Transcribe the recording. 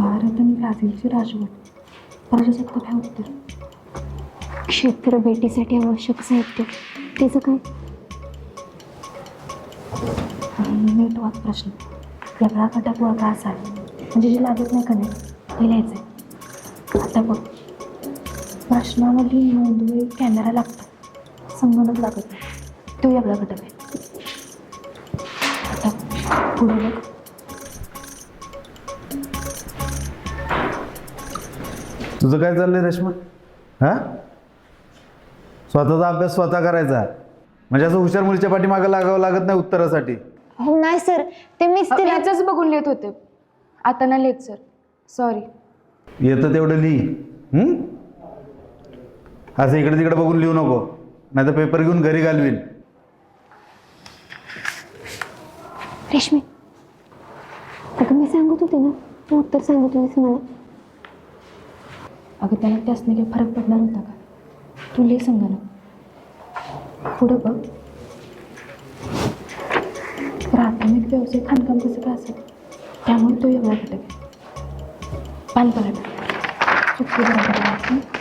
भारत आणि ब्राझीलची राजवट प्रजासत्ताक हे उत्तर. क्षेत्र भेटीसाठी आवश्यक साहित्य त्याचं काय? नीट वाच प्रश्न. वेगळा घटक वेगळा असाल म्हणजे जे लागत नाही का नाही ते लिहायचं आहे. आता बघ, प्रश्नावली नोंदवही कॅमेरा लागतो, संगणक लागत नाही, तो वेगळा घटक आहे. आता पुढे बघ. तुझं काय चाललंय रेश्मा? हां, स्वतःचा अभ्यास स्वतः करायचा म्हणजे असं हुशार मुलीच्या पाठीमागं लागावं लागत नाही उत्तरासाठी. हो नाही सर, ते मीच तिला याचंच बघून लिहित होते, आता ना लिहित सर, सॉरी. येतं तेवढं लिही. असं इकडे तिकडे बघून लिहू नको, नाही तर पेपर घेऊन घरी घालवीन. रेश्मी, अगं मी सांगत होते ना, तू उत्तर सांगत होतीस मला. अगं त्याला त्यासने काही फरक पडणार होता का? तू लिहि संगणक. पुढं बघ. प्राथमिक व्यवसाय खाणकाम कसं काय असेल त्यामुळे तो एवढा घटक आहे. पानपराठा चुकी बरोबर.